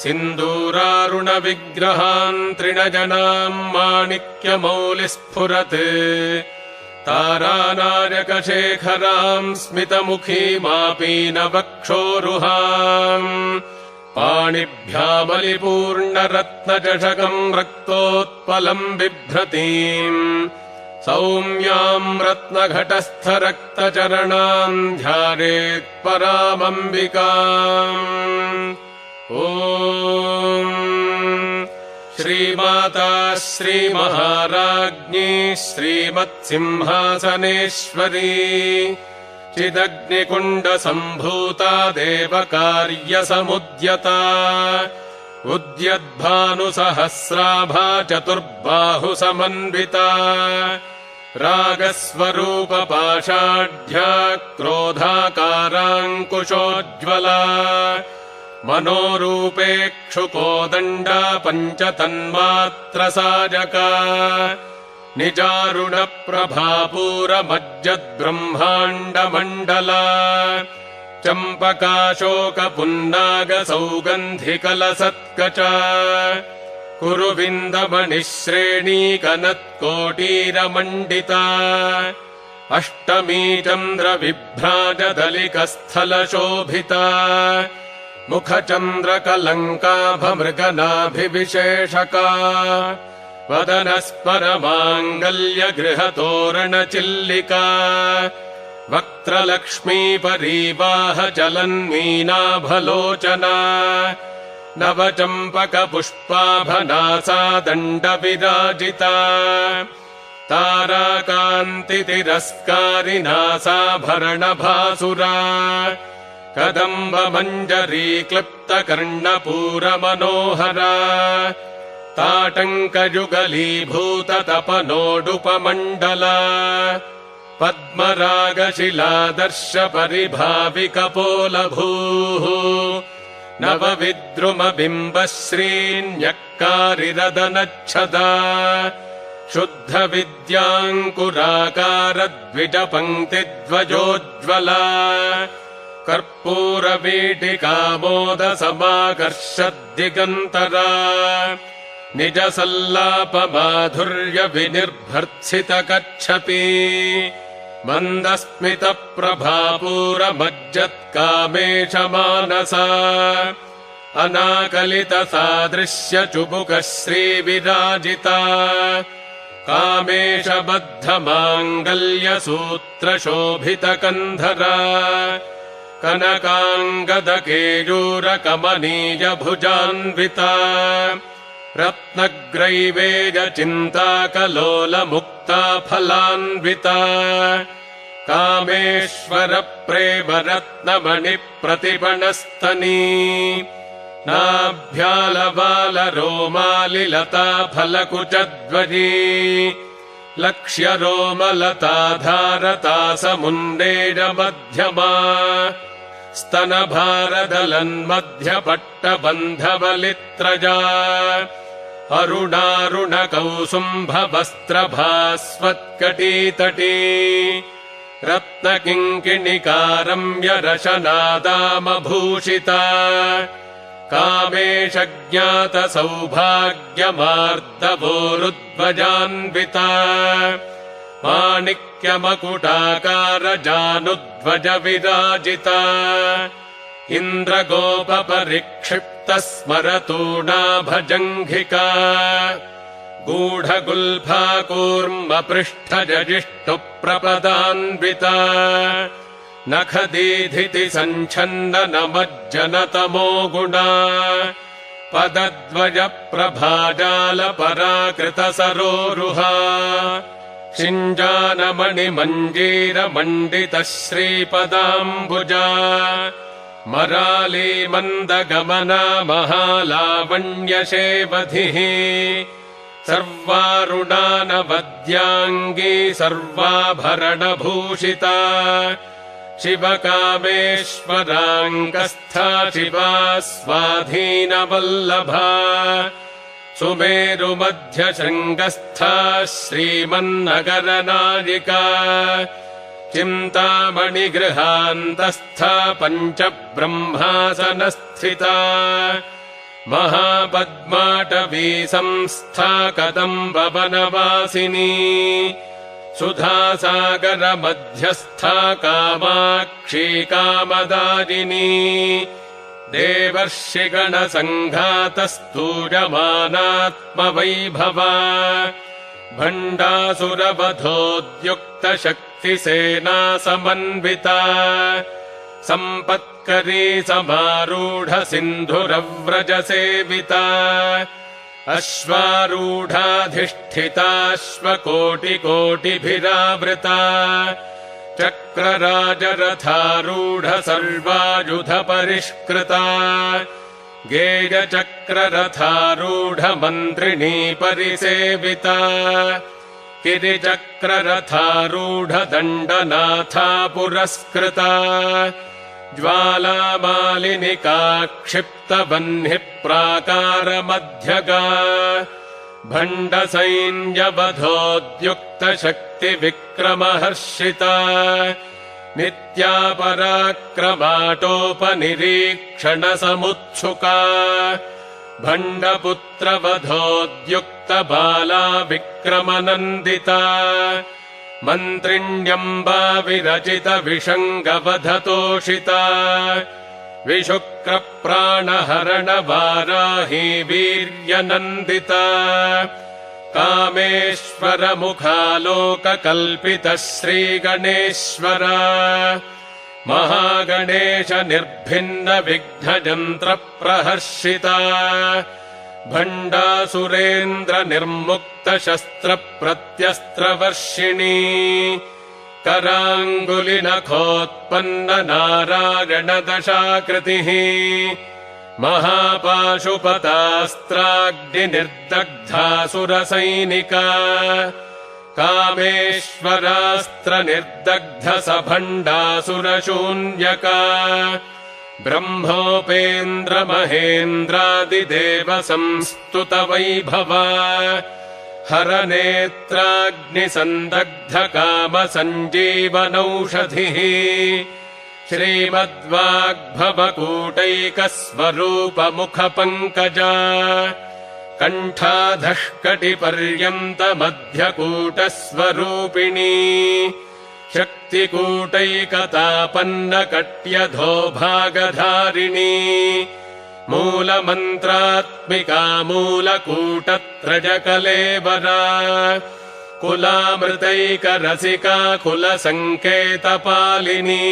सिन्दूरारुणविग्रहान् तृणजनाम् माणिक्यमौलिस्फुरत् तारानायकशेखराम् स्मितमुखीमापीनवक्षोरुहाम् पाणिभ्यामलिपूर्णरत्नचषकम् रक्तोत्पलम् बिभ्रतीम् सौम्याम् रत्नघटस्थरक्तचरणाम् ध्यायेत्परामम्बिकाम्। ॐ श्रीमाता श्रीमहाराज्ञी श्रीमत्सिंहासनेश्वरी चिदग्निकुण्डसम्भूता देवकार्यसमुद्यता उद्यद्भानुसहस्राभा चतुर्बाहुसमन्विता रागस्वरूपपाषाढ्या क्रोधाकाराङ्कुशोज्ज्वला मनोरूपेक्षुकोदण्डा पञ्चतन्मात्रसाजका निजारुणप्रभापूरमज्जद्ब्रह्माण्डमण्डला चम्पकाशोकपुन्नागसौगन्धिकलसत्कचा कुरुविन्दमणिश्रेणीकनत्कोटीरमण्डिता अष्टमी चन्द्रविभ्राजदलिकस्थलशोभिता मुखचन्द्रकलङ्काभमृगनाभिविशेषका वदनस्परमाङ्गल्यगृहतोरणचिल्लिका वक्त्रलक्ष्मीपरीवाहचलन्मीनाभलोचना नवचम्पकपुष्पाभनासा दण्डविराजिता ताराकान्तितिरस्कारिनासाभरणभासुरा कदम्बमञ्जरीक्लिप्तकर्णपूरमनोहरा ताटङ्कयुगलीभूततपनोडुपमण्डला पद्मरागशिलादर्शपरिभाविकपोलभूः नवविद्रुमबिम्बश्रीन्यक्कारिरदनच्छदा शुद्धविद्याङ्कुराकारद्विजपङ्क्तिध्वजोज्ज्वला कर्पूरवीटिकामोदसमाकर्षद्दिगन्तरा निजसल्लापमाधुर्यविनिर्भर्त्सितकच्छपी मन्दस्मितप्रभापूरमज्जत्कामेशमानसा अनाकलितसादृश्यचुबुकश्रीविराजिता कामेशबद्धमाङ्गल्यसूत्रशोभितकन्धरा कनकाङ्गदकेयूरकमनीयभुजान्विता रत्नग्रैवेयचिन्ताकलोलमुक्ता फलान्विता कामेश्वरप्रेमरत्नमणिप्रतिपणस्तनी नाभ्यालबालरोमालिलता फलकुचध्वजी लक्ष्यरोमलताधारतासमुन्डेरमध्यमा स्तनभारदलन्मध्यपट्टबन्धवलित्रजा अरुणारुणकौसुम्भवस्त्रभास्वत्कटीतटी रत्नकिङ्किणिकारम्यरशनादामभूषिता कामेशज्ञातसौभाग्यमार्दवोरुध्वजान्विता माणिक्यमकुटाकारजानुध्वजविराजिता इन्द्रगोपपरिक्षिप्तस्मरतूणाभजङ्घिका गूढगुल्फाकूर्मपृष्ठजजिष्टुप्रपदान्विता नखदीधिति सञ्छन्ननमज्जनतमो गुणा पदद्वयप्रभाजालपराकृतसरोरुहा शिञ्जानमणिमञ्जीरमण्डितश्रीपदाम्बुजा मरालीमन्दगमना महालावण्यशेवधिः सर्वारुणानवद्याङ्गी सर्वाभरणभूषिता शिवकामेश्वराङ्गस्था शिवा स्वाधीनवल्लभा सुमेरुमध्यशृङ्गस्था श्रीमन्नगरनायिका चिन्तामणिगृहान्तस्था पञ्चब्रह्मासनस्थिता महापद्माटवी संस्था कदम्बवनवासिनी सुधासागरमध्यस्था कामाक्षी कामदायिनी देवर्षिगणसङ्घातस्तूयमानात्मवैभवा भण्डासुरवधोद्युक्तशक्तिसेना समन्विता सम्पत्करी समारूढ सिन्धुरव्रजसेविता अश्वारूढाधिष्ठिताश्वकोटिकोटिभिरावृता चक्रराजरथारूढ सर्वायुध परिष्कृता गेयचक्ररथारूढ मन्त्रिणी परिसेविता गिरिचक्ररथारूढ दण्डनाथा पुरस्कृता ज्वालामालिनिका क्षिप्तवह्निः प्राकारमध्यगा भण्डसैन्यवधोद्युक्तशक्तिविक्रमहर्षिता नित्या पराक्रमाटोपनिरीक्षणसमुत्सुका भण्डपुत्रवधोद्युक्तबाला विक्रमनन्दिता मन्त्रिण्यम्बा विरचितविषङ्गवधतोषिता विशुक्रप्राणहरणवाराही वीर्यनन्दिता कामेश्वरमुखालोककल्पितः श्रीगणेश्वरा महागणेश निर्भिन्नविघ्नयन्त्रप्रहर्षिता भण्डासुरेन्द्रनिर्मुक्तशस्त्रप्रत्यस्त्रवर्षिणी कराङ्गुलिनखोत्पन्ननारायणदशाकृतिः महापाशुपतास्त्राग्निर्दग्धासुरसैनिका कामेश्वरास्त्रनिर्दग्धसभण्डासुरशून्यका ब्रह्मोपेन्द्रमहेन्द्रादिदेव संस्तुतवैभवा हरनेत्राग्निसन्दग्धकामसञ्जीवनौषधिः श्रीमद्वाग्भवकूटैकस्वरूपमुखपङ्कजा कण्ठाधःकटिपर्यन्तमध्यकूटस्वरूपिणी शक्तिकूटैकतापन्नकट्यधोभागधारिणी मूलमन्त्रात्मिका मूलकूटत्रजकलेवरा कुलामृतैकरसिका कुलसङ्केतपालिनी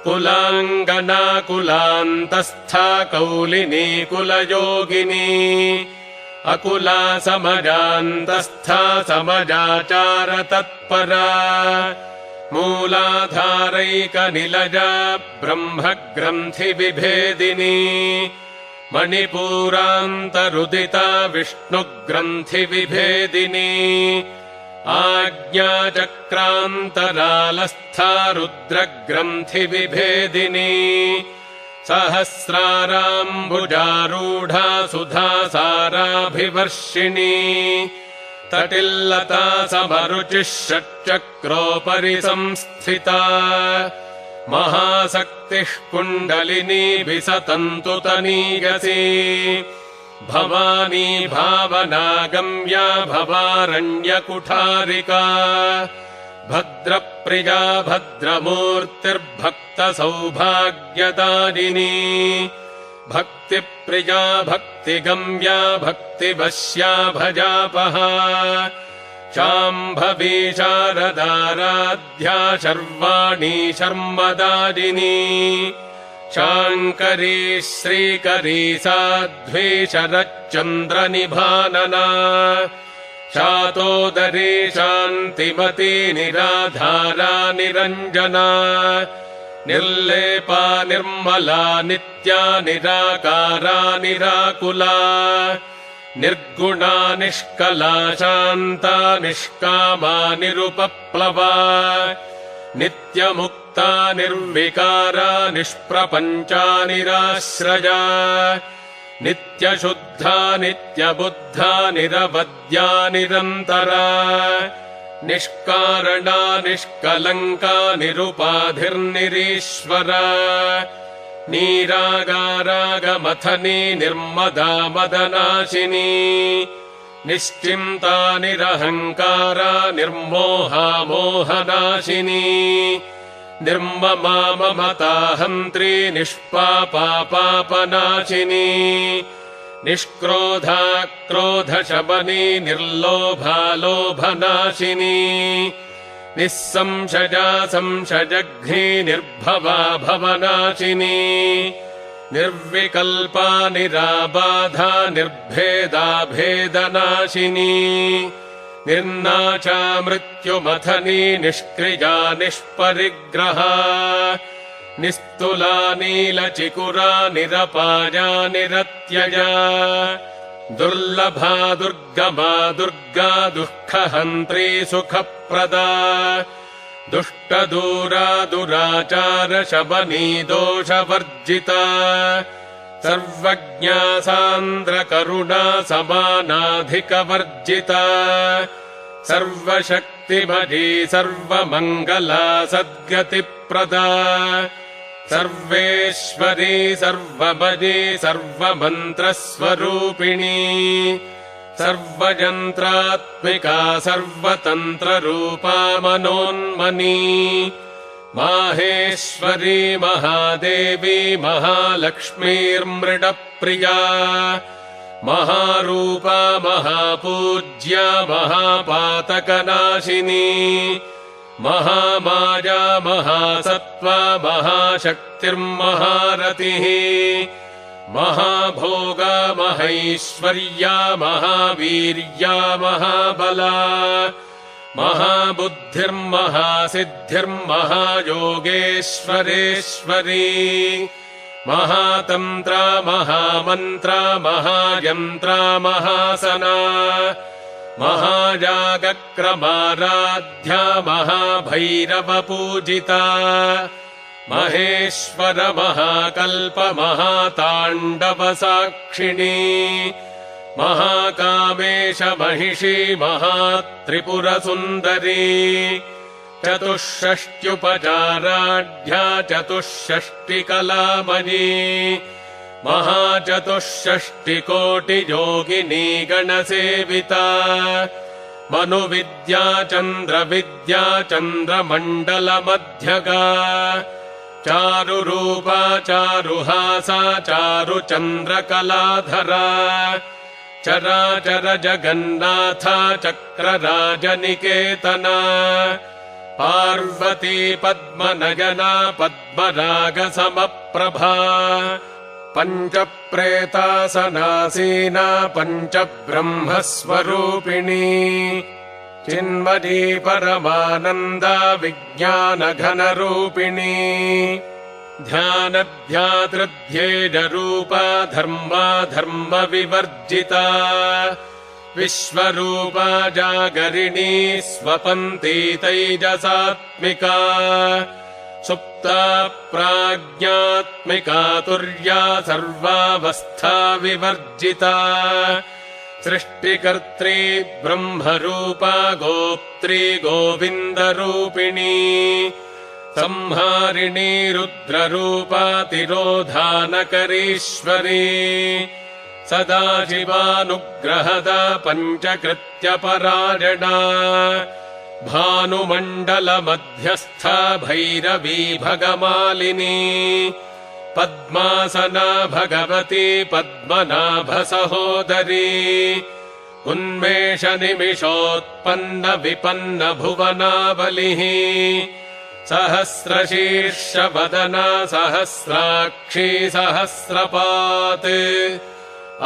कुलाङ्गना कुलान्तस्था कौलिनी कुलयोगिनी अकुला समजान्तस्था समजाचारतत्परा मूलाधारैकनिलजा ब्रह्मग्रन्थिविभेदिनी मणिपूरान्तरुदिता विष्णुग्रन्थिविभेदिनी आज्ञाचक्रान्तरालस्था रुद्रग्रन्थिविभेदिनी सहस्राराम्बुजारूढा सुधासाराभिवर्षिणी तटिल्लता समरुचिः षट्चक्रोपरि संस्थिता महाशक्तिः कुण्डलिनी विसतन्तुतनीयसी भवानी भावनागम्या भवारण्यकुठारिका भद्रप्रिया भद्रमूर्तिर्भक्तसौभाग्यदायिनी भक्तिप्रिया भक्तिगम्या भक्तिवश्या भजापहा शाम्भवी शारदाराध्या शर्वाणी शर्मदायिनी शाङ्करी श्रीकरी साध्वी शरच्चन्द्रनिभानना शातोदरी शान्तिमती निराधारा निरञ्जना निर्लेपा निर्मला नित्या निराकारा निराकुला निर्गुणा निष्कला शान्ता निष्कामा निरुपप्लवा नित्यमुक्ता निर्विकारा निष्प्रपञ्चा निराश्रया नित्यशुद्धा नित्यबुद्धा निरवद्या निरन्तरा निष्कारणा निष्कलङ्का निरुपाधिर्निरीश्वरा नीरागारागमथनी निर्मदा मदनाशिनी निश्चिन्ता निरहङ्कारा निर्मोहा मोहनाशिनी निर्ममा ममता हन्त्री निष्पापा पापनाशिनी निष्क्रोधा क्रोधशमनी निर्लोभा लोभनाशिनी निःसंशया संशयघ्नी निर्भवा भवनाशिनी निर्विकल्पा निराबाधा निर्भेदा भेदनाशिनी निर्नाचा मृत्युमथनी निष्क्रिया निष्परिग्रहा निस्तुला नीलचिकुरा निरपाया निरत्यया दुर्लभा दुर्गमा दुर्गा दुःखहन्त्री सुखप्रदा दुष्टदूरा दुराचार शमनी दोषवर्जिता सर्वज्ञा सान्द्रकरुणा समानाधिकवर्जिता सर्वशक्तिमयी सर्वमङ्गला सद्गतिप्रदा सर्वेश्वरी सर्वमयी सर्वमन्त्रस्वरूपिणी सर्वयन्त्रात्मिका सर्वतन्त्ररूपा मनोन्मनी माहेश्वरी महादेवी महालक्ष्मीर्मृडप्रिया महारूपा महापूज्या महापातकनाशिनी महामाया महासत्त्वा महाशक्तिर्महारतिः महाभोगा महैश्वर्या महावीर्या महाबला महाबुद्धिर्महासिद्धिर्महायोगेश्वरेश्वरी महातन्त्रा महामन्त्रा महायन्त्रा महासना महायागक्रमाराध्या महाभैरवपूजिता महेश्वर महाकल्प महाताण्डवसाक्षिणी महाकामेश महिषी महात्रिपुरसुन्दरी चतुष्षष्ट्युपचाराढ्या चतुष्षष्टिकलामयी महाचतुष्षष्टिकोटियोगिनी गणसेविता मनुविद्या चन्द्रविद्या चन्द्रमण्डलमध्यगा चारुरूपा चारुहासा चारुचन्द्रकलाधरा चराचर जगन्नाथा चक्रराजनिकेतना पार्वती पद्मनयना पद्मरागसमप्रभा पञ्चप्रेतासनासीना पञ्चब्रह्मस्वरूपिणी चिन्मयी परमानन्दा विज्ञानघनरूपिणी ध्यानध्यातृध्येजरूपा धर्मा धर्मविवर्जिता विश्वरूपा जागरिणी स्वपन्ती तैजसात्मिका सुप्ता प्राज्ञात्मिका तुर्या सर्वावस्था विवर्जिता सृष्टिकर्त्री ब्रह्मरूपा गोप्त्री गोविन्दरूपिणी संहारिणी रुद्ररूपा तिरोधानकरीश्वरी सदाशिवानुग्रहदा पञ्चकृत्यपरायणा भानुमण्डलमध्यस्था भैरवी भगमालिनी पद्मासना भगवती पद्मनाभसहोदरी उन्मेषनिमिषोत्पन्न विपन्न भुवनावलिः सहस्रशीर्षवदना सहस्राक्षी सहस्रपात्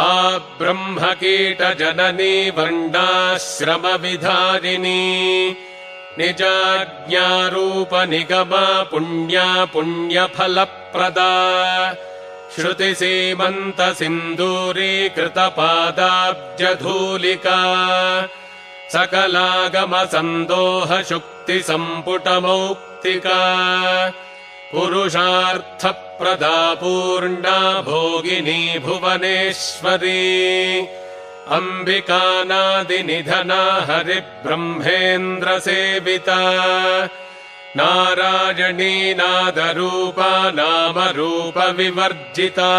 आब्रह्मकीटजननी वर्णाश्रमविधारिणी निजाज्ञारूपनिगमा पुण्या पुण्यफलप्रदा श्रुतिसीमन्तसिन्दूरीकृतपादाब्जधूलिका सकलागमसन्दोहशुक्तिसम्पुटमौक्तिका पुरुषार्थप्रदा पूर्णा भोगिनी भुवनेश्वरी अम्बिकानादिनिधना हरिब्रह्मेन्द्रसेविता नारायणी नादरूपा नामरूपविवर्जिता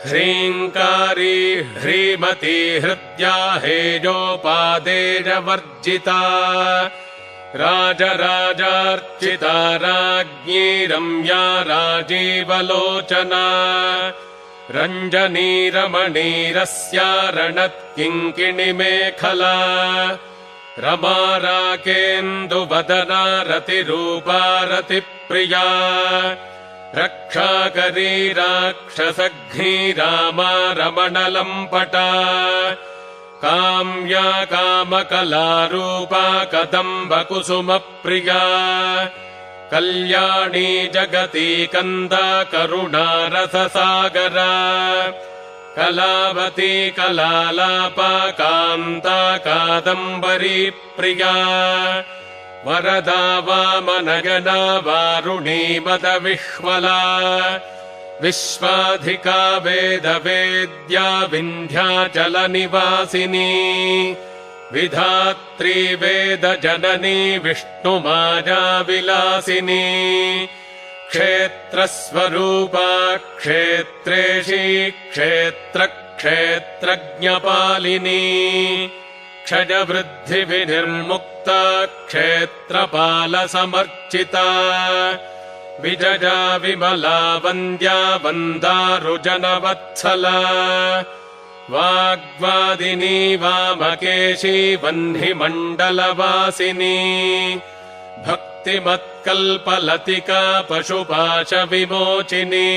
ह्रीङ्कारी ह्रीमती हृद्या हेजोपादेजवर्जिता राजराजार्चिता राज्ञी रम्या राजीवलोचना रञ्जनी रमणीरस्या रणत्किङ्किणिमेखला रमा राकेन्दुवदना रतिरूपा रतिप्रिया रक्षाकरी राक्षसघ्नी रामा रमणलम्पटा काम्या कामकलारूपा कदम्बकुसुमप्रिया कल्याणी जगती कन्दा करुणा रससागरा कलावती कलालापा कान्ता कादम्बरी प्रिया वरदा वामनयना वारुणी मदविह्वला विश्वाधिका वेदवेद्या विन्ध्याचलनिवासिनी विधात्री वेदजननी विष्णुमाया विलासिनी क्षेत्रस्वरूपा क्षेत्रेशी क्षेत्रक्षेत्रज्ञपालिनी क्षयवृद्धिविनिर्मुक्ता क्षेत्रपालसमर्चिता विजया विमला वन्द्या वन्दारुजनवत्सला वाग्वादिनी वामकेशी वह्निमण्डलवासिनी भक्तिमत्कल्पलतिका पशुपाशविमोचिनी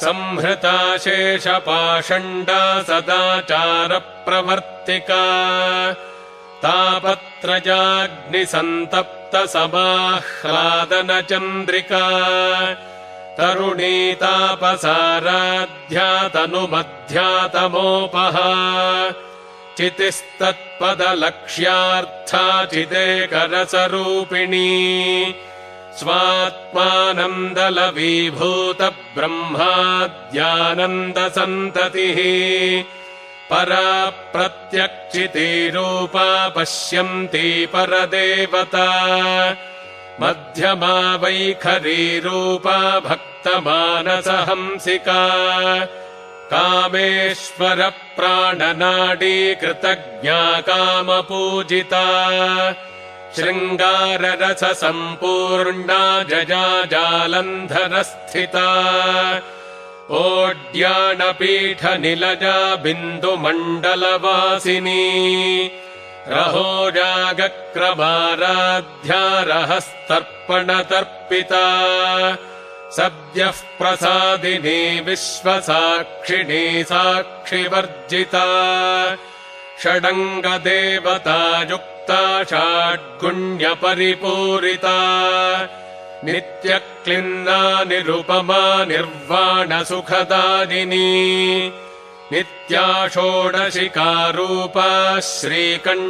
संहृता शेषपाषण्डा सदाचारप्रवर्तिका तापत्रयाग्निसन्तप्तसमाह्लादनचन्द्रिका तरुणी तापसाराध्या तनुमध्यातमोपहा चितिस्तत्पदलक्ष्यार्था चिदेकरसरूपिणी स्वात्मानन्दलवीभूतब्रह्माद्यानन्दसन्ततिः परा प्रत्यक्षितिरूपा पश्यन्ती परदेवता मध्यमा वैखरीरूपा भक्तमानसहंसिका कामेश्वरप्राणनाडी कृतज्ञा कामपूजिता शृङ्गाररससम्पूर्णा जया जालन्धरस्थिता ओड्याणपीठनिलजा बिन्दुमण्डलवासिनी रहोजागक्रमाराध्या रहस्तर्पणतर्पिता सद्यः प्रसादिनी विश्वसाक्षिणी साक्षिवर्जिता षडङ्गदेवतायुक्ता षड्गुण्यपरिपूरिता नित्यक्लिन्ना निरुपमा निर्वाणसुखदायिनी नित्या षोडशिकारूपा श्रीकण्ठार्धशरीरिणी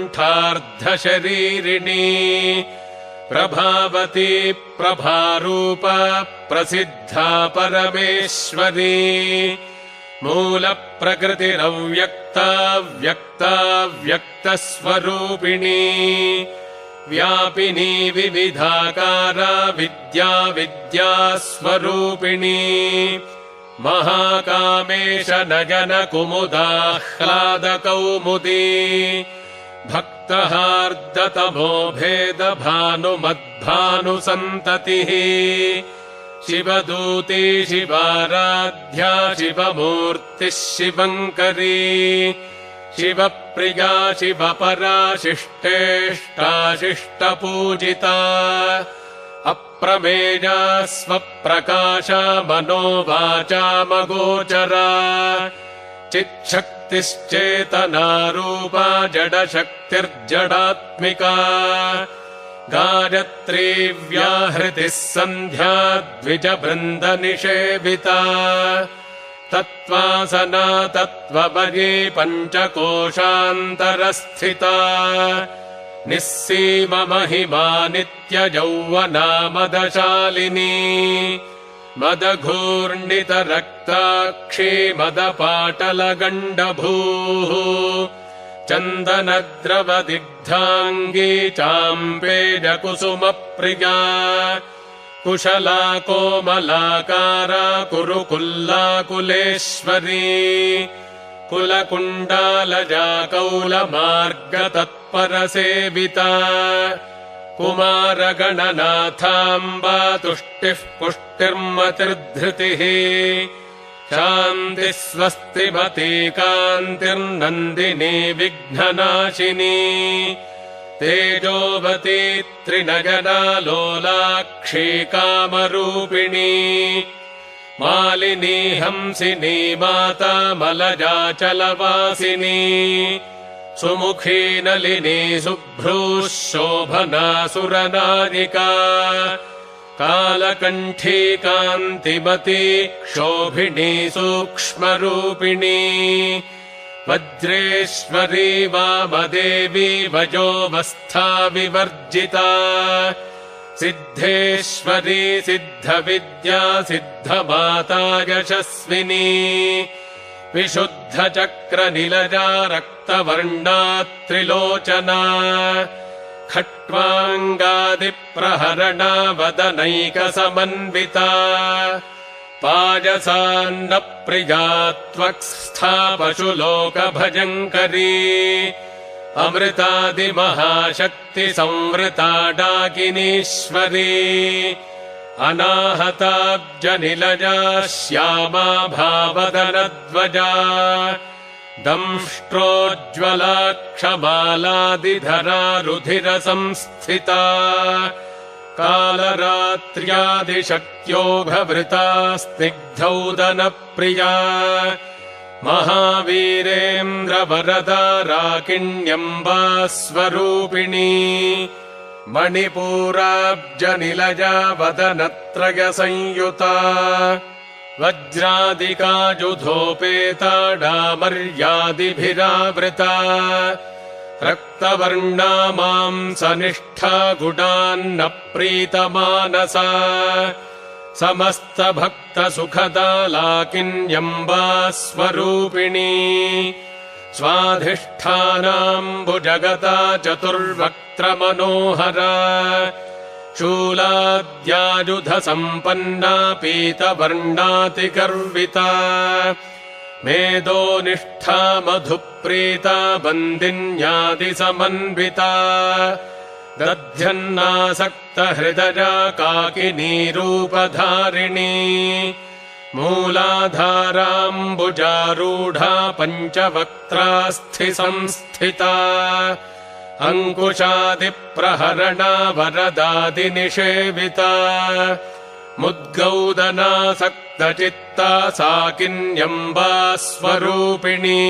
प्रभावती प्रभारूपा प्रसिद्धा परमेश्वरी मूलप्रकृतिरव्यक्ता व्यक्ता व्यक्तस्वरूपिणी व्यापिनी विविधाकारा विद्या विद्यास्वरूपिणी महाकामेश नयन कुमुदाह्लादकौमुदी भक्तहार्दतमो भेदभानुमद्भानुसन्ततिः शिवदूती शिवाराध्या शिवमूर्तिः शिवङ्करी शिवप्रिया शिवपरा शिष्टेष्टाशिष्टपूजिता अप्रमेया स्वप्रकाशा मनोवाचामगोचरा चिच्छक्तिश्चेतनारूपा जडशक्तिर्जडात्मिका गायत्री व्याहृतिः सन्ध्या द्विजवृन्दनिषेविता तत्त्वासना तत्त्वमयी पञ्चकोशान्तरस्थिता निःसीममहिमा नित्ययौवना मदशालिनी मदघूर्णितरक्ताक्षी मदपाटलगण्डभूः चन्दनद्रवदिग्धाङ्गी चाम्पेजकुसुमप्रिया कुशला कोमलाकारा कुरुकुल्लाकुलेश्वरी कुलकुण्डालजा कौलमार्गतत्परसेविता कुमारगणनाथाम्बा तुष्टिः पुष्टिर्मतिर्धृतिः शान्तिः स्वस्तिमती कान्तिर्नन्दिनी विघ्ननाशिनी तेजोवती त्रिनयना लोलाक्षी कामरूपिणी मालिनी हंसिनी माता मलजाचलवासिनी सुमुखी नलिनी शुभ्रूः शोभना सुरनारिका कालकण्ठी कान्तिमती क्षोभिणी सूक्ष्मरूपिणी वज्रेश्वरी वामदेवी वयोवस्था विवर्जिता सिद्धेश्वरी सिद्धविद्या सिद्धमाता यशस्विनी विशुद्धचक्रनिलजा रक्तवर्णा त्रिलोचना खट्वाङ्गादिप्रहरणा वदनैकसमन्विता पायसान्नप्रिया त्वक्स्था पशुलोकभयङ्करी अमृतादिमहाशक्तिसंवृता डाकिनीश्वरी अनाहताब्जनिलजा श्यामा भावदनध्वजा दंष्ट्रोज्ज्वलाक्षमालादिधरा रुधिरसंस्थिता कालरात्र्यादिशक्त्योघवृता स्निग्धौदनप्रिया महावीरेन्द्रवरदा राकिण्यम्बा स्वरूपिणी मणिपूराब्जनिलजा वदनत्रयसंयुता वज्रादिकाजुधोपेता डामर्यादिभिरावृता रक्तवर्णा मांसनिष्ठा गुडान्नप्रीतमानसा समस्तभक्तसुखदा लाकिन्यम्बा स्वरूपिणी स्वाधिष्ठानाम्बुजगता चतुर्वक्त्रमनोहरा शूलाद्यायुधसम्पन्ना पीतवर्णातिगर्विता मेदोनिष्ठा मधुप्रीता बन्दिन्यादिसमन्विता दध्यन्नासक्तहृदया काकिनीरूपधारिणी मूलाधाराम्बुजारूढा पञ्चवक्त्रास्थिसंस्थिता अङ्कुशादिप्रहरणा वरदादिनिषेविता मुद्गौदनासक्तचित्ता साकिन्यम्बा स्वरूपिणी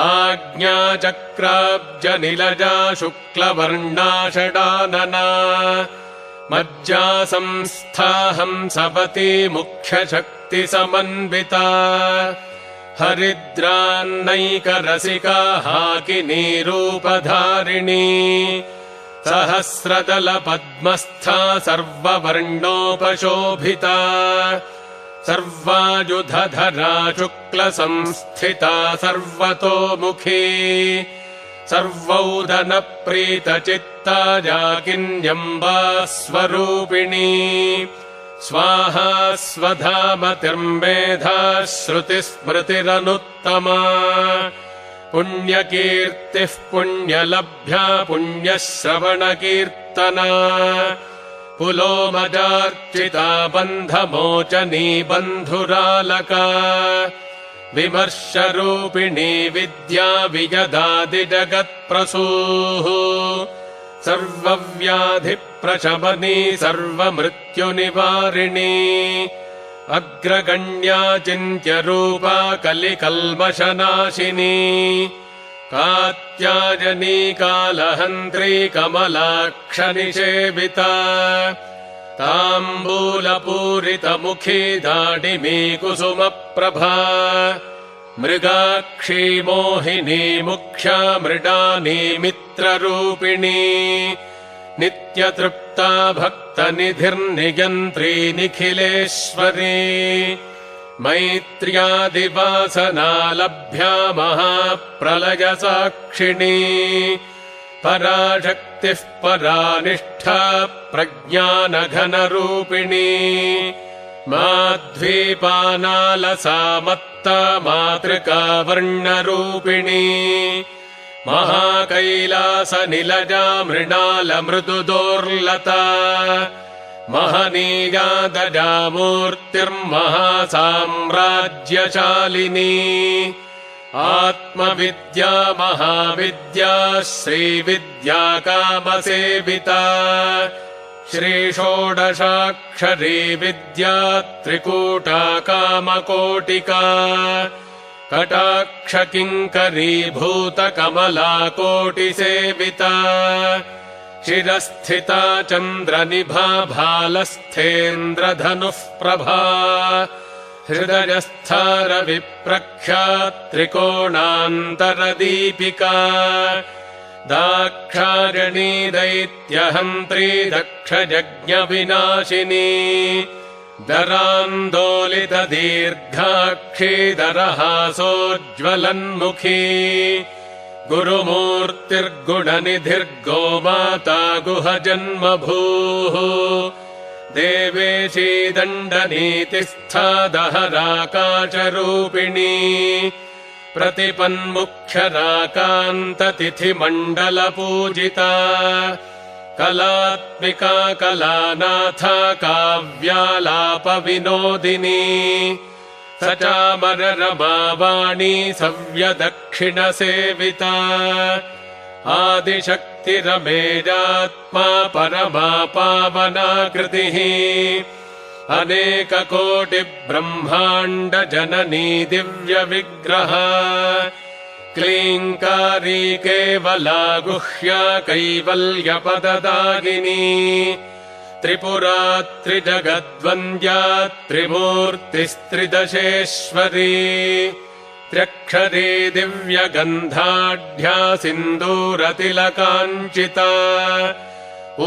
आज्ञाचक्राब्जनिलजा शुक्लवर्णा षडानना मज्जासंस्था हंसवती मुख्यशक्तिसमन्विता हरिद्रान्नैकरसिका हाकिनीरूपधारिणी सहस्रदलपद्मस्था सर्ववर्णोपशोभिता सर्वायुधधरा शुक्लसंस्थिता सर्वतोमुखी सर्वौदनप्रीतचित्ता जाकिन्यम्बा स्वरूपिणी स्वाहा स्वधामतिर्मेधा श्रुतिस्मृतिरनुत्तमा पुण्यकीर्तिः पुण्यलभ्या पुण्यश्रवणकीर्तना पुलोमजार्चिता बन्धमोचनी बन्धुरालका विमर्शरूपिणी विद्या विजदादिजगत्प्रसूः सर्वव्याधिप्रशमनी सर्वमृत्युनिवारिणी अग्रगण्या चिन्त्यरूपा कलिकल्मषनाशिनी कात्यायनी कालहन्त्री कमलाक्षनिषेविता ताम्बूलपूरितमुखी दाडिमी कुसुमप्रभा मृगाक्षी मोहिनी मुख्या मृडानी मित्ररूपिणी नित्यतृप्ता भक्तनिधिर्नियन्त्री निखिलेश्वरी मैत्र्यादिवासनालभ्या महाप्रलयसाक्षिणी पराशक्तिः परानिष्ठा प्रज्ञानघनरूपिणी माध्वीपानालसामत्ता मातृका वर्णरूपिणी महाकैलासनिलजा मृणालमृदुदोर्लता महनीयादजा मूर्तिर्महासाम्राज्यशालिनी आत्मविद्या महाविद्या श्रीविद्या कामसेविता श्रीषोडशाक्षरी विद्या त्रिकूटा कामकोटिका कटाक्षकिङ्करीभूतकमलाकोटिसेविता शिरस्थिता चन्द्रनिभा भालस्थेन्द्रधनुः प्रभा हृदयस्था रविप्रख्या त्रिकोणान्तरदीपिका दाक्षायणी दैत्यहन्त्री दक्षयज्ञविनाशिनी दरान्दोलितदीर्घाक्षी दरहासोज्ज्वलन्मुखी गुरुमूर्तिर्गुणनिधिर्गोमाता गुहजन्मभूः देवेशी दण्डनीतिस्था दहराकाशरूपिणी प्रतिपन्मुख्यराकान्ततिथिमण्डलपूजिता कलात्मिका कलानाथा काव्यालापविनोदिनी सचामररमावाणी सव्यदक्षिणसेविता आदिशक्तिरमेजात्मा परमा पावनाकृतिः अनेककोटिब्रह्माण्डजननी दिव्यविग्रह क्लीङ्कारी केवला गुह्या कैवल्यपददायिनी त्रिपुरा त्रिजगद्वन्द्या त्रिमूर्तिस्त्रिदशेश्वरी त्र्यक्षरी दिव्यगन्धाढ्या सिन्दूरतिलकाञ्चिता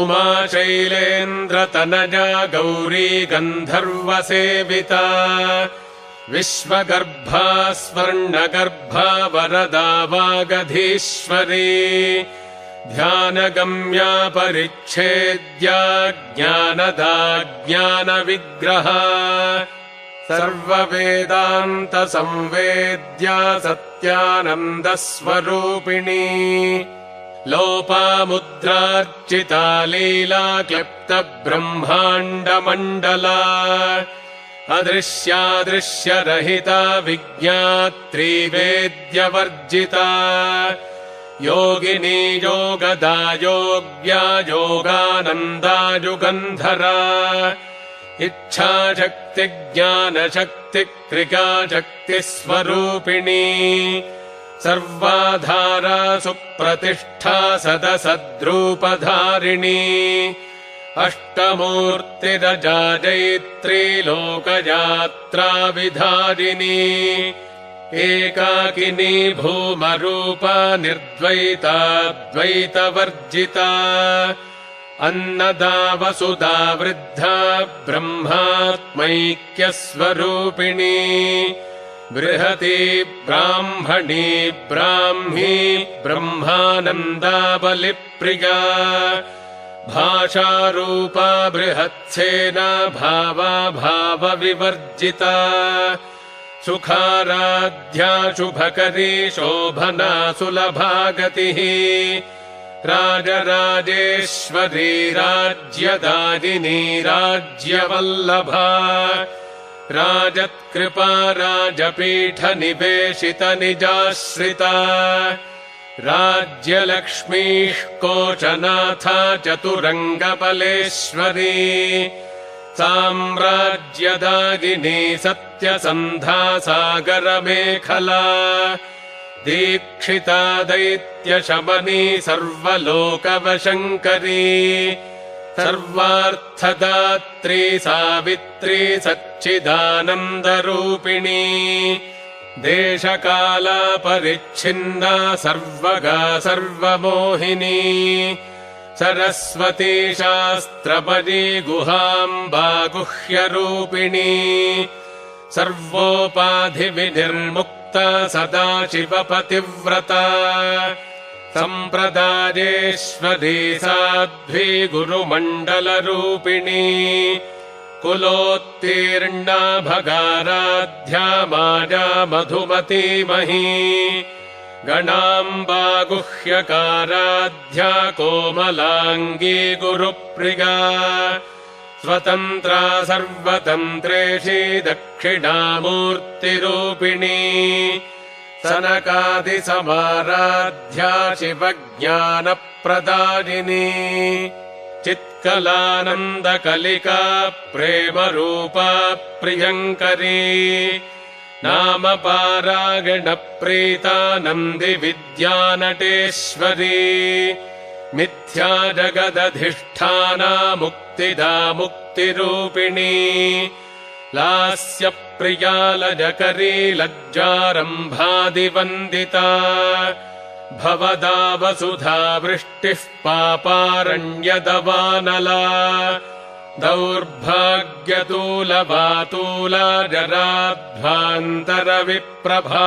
उमाशैलेन्द्रतनया गौरी गन्धर्वसेविता विश्वगर्भा स्वर्णगर्भा वरदा वागधीश्वरी ध्यानगम्या परिच्छेद्या ज्ञानदा ज्ञानविग्रहा सर्ववेदान्तसंवेद्या सत्यानन्दस्वरूपिणी लोपामुद्रार्चिता लीला क्लिप्तब्रह्माण्डमण्डला अदृश्यादृश्यरहिता विज्ञात्री वेद्यवर्जिता योगिनी योगदा योग्या योगानन्दा युगन्धरा इच्छाशक्ति ज्ञानशक्ति क्रियाशक्तिस्वरूपिणी सर्वाधारा सुप्रतिष्ठा सदसद्रूपधारिणी अष्टमूर्तिरजा जैत्री लोकयात्राविधारिणी एकाकिनी भूमरूपा निर्द्वैताद्वैतवर्जिता अन्नदा वसुधा वृद्धा ब्रह्मात्मैक्यस्वरूपिणी बृहती ब्राह्मणी ब्राह्मी ब्रह्मानन्दा बलिप्रिया भाषारूपा बृहत्सेना भावा भावविवर्जिता सुखाराध्या शुभकरी शोभना सुलभागतिः राजराजेश्वरी राज्यदायिनी राज्यवल्लभा राजत्कृपा राजपीठनिवेशितनिजाश्रिता राज्यलक्ष्मीः कोशनाथा चतुरङ्गबलेश्वरी साम्राज्यदायिनी सत्यसन्धा सागरमेखला दीक्षिता दैत्यशमनी सर्वलोकवशङ्करी सर्वार्थदात्री सावित्री सच्चिदानन्दरूपिणी देशकालपरिच्छिन्ना सर्वगा सर्वमोहिनी सरस्वती शास्त्रपदी गुहाम्बा गुह्यरूपिणी सर्वोपाधिविनिर्मुक्ता सदाशिवपतिव्रता सम्प्रदायेश्वरी साध्वी गुरुमण्डलरूपिणी कुलोत्तीर्णा भगाराध्या माया मधुमतीमही गणाम्बा गुह्यकाराध्या कोमलाङ्गी गुरुप्रिया स्वतन्त्रा सर्वतन्त्रेशी दक्षिणामूर्तिरूपिणी सनकादिसमाराध्या शिवज्ञानप्रदायिनी चित्कलानन्दकलिका प्रेमरूपा प्रियङ्करी नामपारायणप्रीता नन्दिविद्यानटेश्वरी मिथ्या जगदधिष्ठाना मुक्तिदा मुक्तिरूपिणी लास्यप्रिया लजकरी लज्जारम्भादिवन्दिता भवदा वसुधा वृष्टिः पापारण्यदवानला दौर्भाग्यतूलवातूला जराध्वान्तरविप्रभा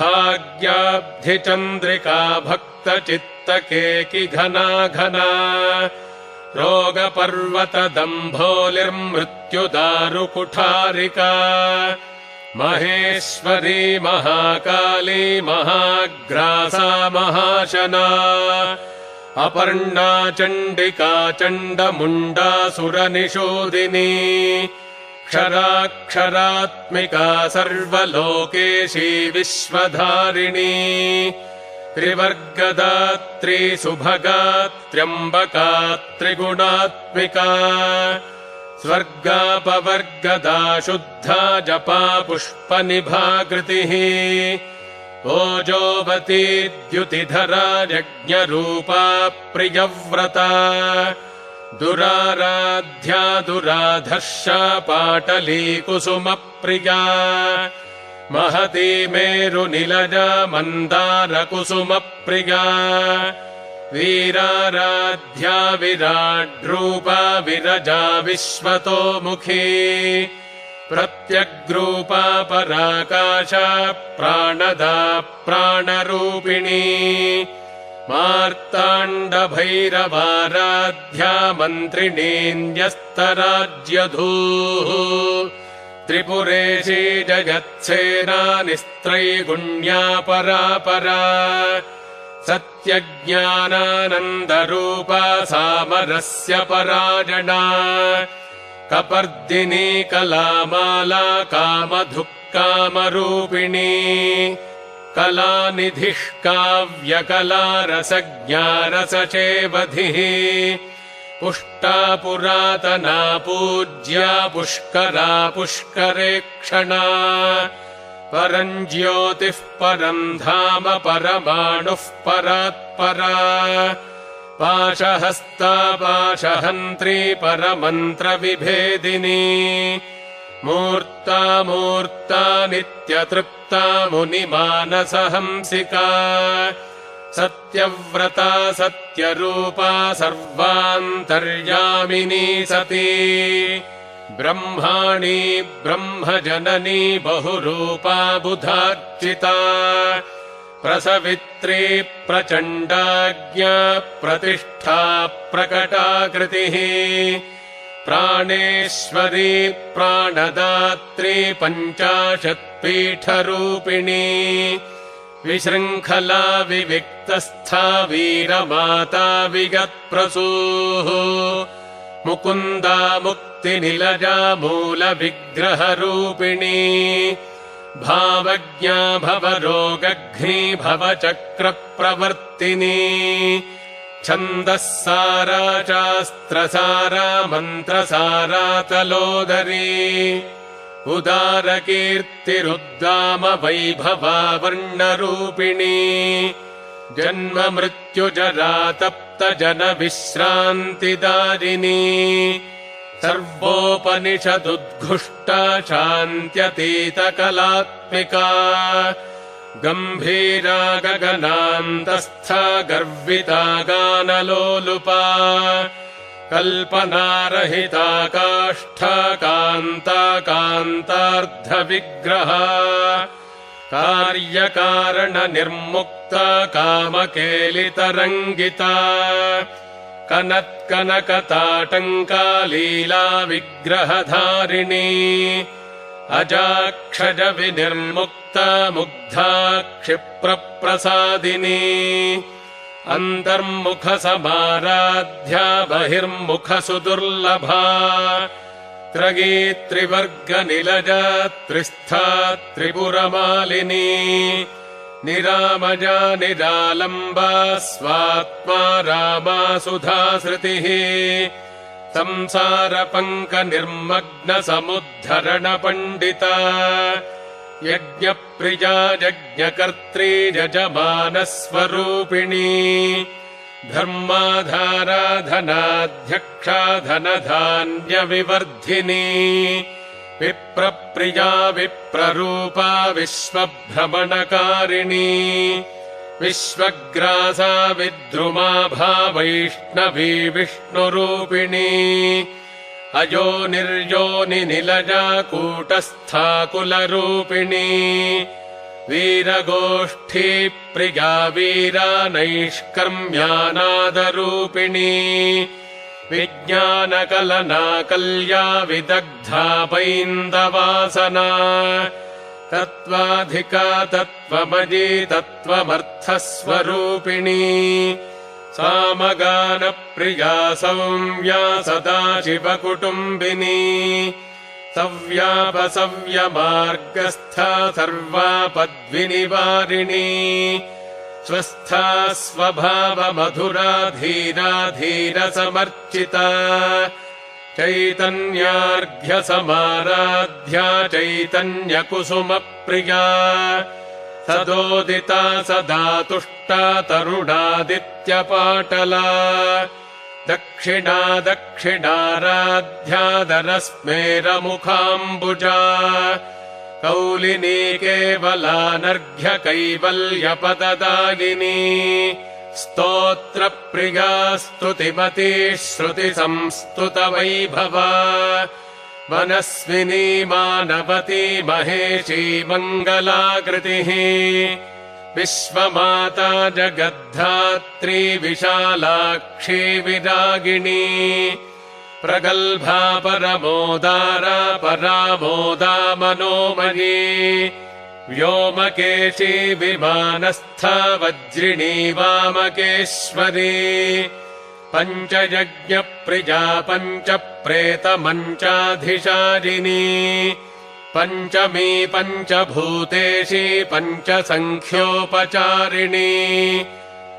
भाग्याब्धिचन्द्रिका भक्तचित्तकेकि घना घना रोगपर्वतदम्भोलिर्मृत्युदारुकुठारिका महेश्वरी महाकाली महाग्रासा महाशना अपर्णा चण्डिका चण्डमुण्डासुरनिषूदिनी क्षराक्षरात्मिका सर्वलोकेशी विश्वधारिणी त्रिवर्गदात्री सुभगा त्र्यम्बका त्रिगुणात्मिका स्वर्गापवर्गदा शुद्धा जपा पुष्पनिभाकृतिः ओजोवती द्युतिधरा यज्ञरूपा प्रियव्रता दुराराध्या दुराधर्षा पाटली कुसुमप्रिया महती मेरुनिलजा मन्दारकुसुमप्रिया वीराराध्या विराड्रूपा विरजा विश्वतोमुखी प्रत्यग्रूपा पराकाशा प्राणदा प्राणरूपिणी मार्ताण्डभैरवाराध्या मन्त्रिणीन्यस्तराज्यधूः त्रिपुरेशी जगत्सेना निस्त्रैगुण्या परापरा सत्यज्ञानानन्दरूपा सामरस्य पराजना कपर्दिनी कलामाला कामधुक्कामरूपिणी कलानिधिः काव्यकला रसज्ञारसचेवधिः पुष्टा पुरातना पूज्या पुष्करा पुष्करेक्षणा परम् ज्योतिः परम् धाम परमाणुः परात्परा पाशहस्ता पाशहन्त्री परमन्त्रविभेदिनी मूर्ता मूर्ता नित्यतृप्ता मुनिमानसहंसिका सत्यव्रता सत्यरूपा सर्वान्तर्यामिनी सती ब्रह्माणी ब्रह्मजननी बहुरूपा बुधार्चिता प्रसवित्री प्रचण्डाज्ञा प्रतिष्ठा प्रकटाकृतिः प्राणेश्वरी प्राणदात्री पञ्चाशत्पीठरूपिणी विशृङ्खला विविक्तस्था वीरमाता विगत्प्रसूः मुकुन्दा मुक्तिनिलजा मूलविग्रहरूपिणी भावज्ञा भवरोगघ्नी भवचक्रप्रवर्तिनी छन्दःसारा शास्त्रसारा मन्त्रसारा तलोदरी उदारकीर्तिरुद्दाम वैभवा वर्णरूपिणी जन्म मृत्युजरा तप्त जन विश्रान्तिदारिणी सर्वोपनिषदुद्घुष्टा शान्त्यतीतकलात्मिका गम्भीरा गगनान्तस्था गर्विता गानलोलुपा कल्पनारहिता काष्ठा कान्ता कान्तार्धविग्रहा कार्यकारणनिर्मुक्ता कामकेलितरङ्गिता कनत्कनकताटङ्का लीला विग्रहधारिणी अजाक्षज विनिर्मुक्ता मुग्धा क्षिप्रप्रसादिनी अन्तर्मुखसमाराध्या बहिर्मुखसुदुर्लभा त्रयीत्रिवर्गनिलजा त्रिस्था त्रिपुरमालिनी निरामजा निरालम्बा स्वात्मा रामा सुधासृतिः संसारपङ्कनिर्मग्नसमुद्धरणपण्डिता यज्ञप्रिया यज्ञकर्त्री यजमानस्वरूपिणी धर्माधारा धनाध्यक्षा धनधान्यविवर्धिनी विप्रप्रिया विप्ररूपा विश्वभ्रमणकारिणी विश्वग्रासा विद्रुमाभा वैष्णवी विष्णुरूपिणी अयोनिर्योनिनिलजा कूटस्था कुलरूपिणी वीरगोष्ठी प्रिया वीरा नैष्कर्म्यानादरूपिणी विज्ञानकलना कल्या विदग्धा पैन्दवासना तत्त्वाधिका तत्त्वमयी तत्त्वमर्थस्वरूपिणी सामगानप्रिया सौम्या सदाशिवकुटुम्बिनी सव्यापसव्यमार्गस्था सर्वापद्विनिवारिणी स्वस्था स्वभावमधुरा धीरा धीरसमर्चिता चैतन्यार्घ्यसमाराध्या चैतन्यकुसुमप्रिया सदोदिता सदा तुष्टा तरुणादित्यपाटला दक्षिणा दक्षिणाराध्यादरस्मेरमुखाम्बुजा कौलिनी केवलानर्घ्य कैवल्यपददायिनी स्तोत्रप्रिया स्तुतिमती श्रुतिसंस्तुतवैभवा मनस्विनी मानवती महेशी मङ्गलाकृतिः विश्वमाता जगद्धात्री विशालाक्षी विरागिणी प्रगल्भा परमोदारा परामोदा मनोमयी व्योमकेशी विमानस्था वज्रिणी वामकेश्वरी पञ्चयज्ञप्रिया पञ्चप्रेतमञ्चाधिशारिणी पञ्चमी पञ्चभूतेशी पञ्चसङ्ख्योपचारिणी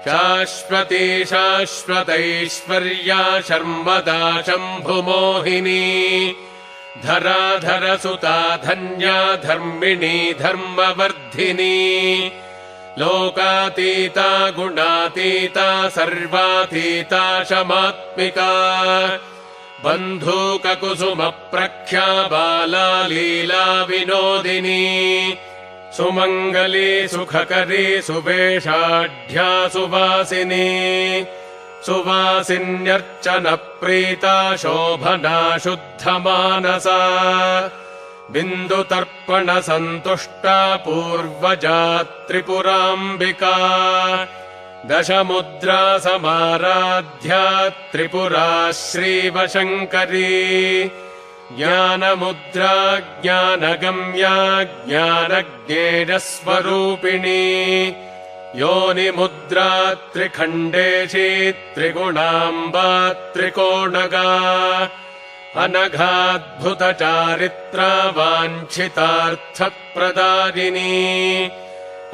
शाश्वती शाश्वतैश्वर्या शर्मदा शम्भुमोहिनी धराधरसुता धन्या धर्मिणी धर्मवर्धिनी लोकातीता गुणातीता सर्वातीता शमात्मिका बन्धूककुसुमप्रख्या बाला लीला विनोदिनी सुमङ्गली सुखकरी सुवेशाढ्या सुवासिनी सुवासिन्यर्चनप्रीता शोभना शुद्धमानसा बिन्दुतर्पणसन्तुष्टा पूर्वजा त्रिपुराम्बिका दशमुद्रा समाराध्या त्रिपुरा श्रीवशङ्करी ज्ञानमुद्रा ज्ञानगम्या ज्ञानज्ञेयस्वरूपिणी योनिमुद्रा त्रिखण्डेशी त्रिगुणाम्बा त्रिकोणगा अनघाद्भुतचारित्रा वाञ्छितार्थप्रदायिनी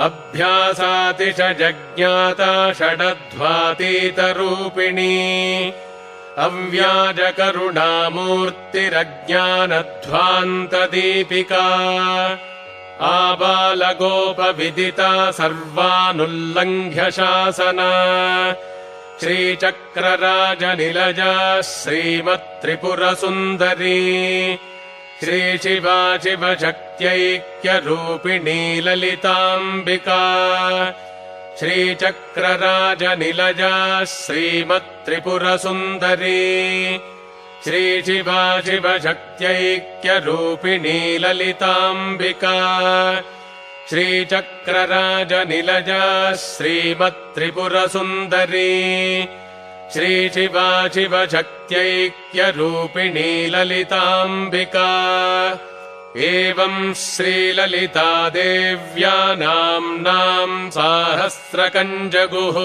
अभ्यासातिशजज्ञाता षडध्वातीतरूपिणी अव्याजकरुणामूर्तिरज्ञानध्वान्तदीपिका आबालगोपविदिता सर्वानुल्लङ्घ्य शासना श्रीचक्रराजनिलजा श्रीमत्त्रिपुरसुन्दरी श्रीशिवा शिवशक्त्यैक्यरूपिणी ललिताम्बिका श्रीचक्रराजनिलजा श्रीमत्त्रिपुरसुन्दरी श्रीशिवा शिवशक्त्यैक्यरूपिणी ललिताम्बिका श्रीचक्रराजनिलजा श्रीमत्त्रिपुरसुन्दरी श्रीशिवा शिवशक्त्यैक्यरूपिणी ललिताम्बिका एवं श्रीललितादेव्या नाम्नां साहस्रकं जगुः।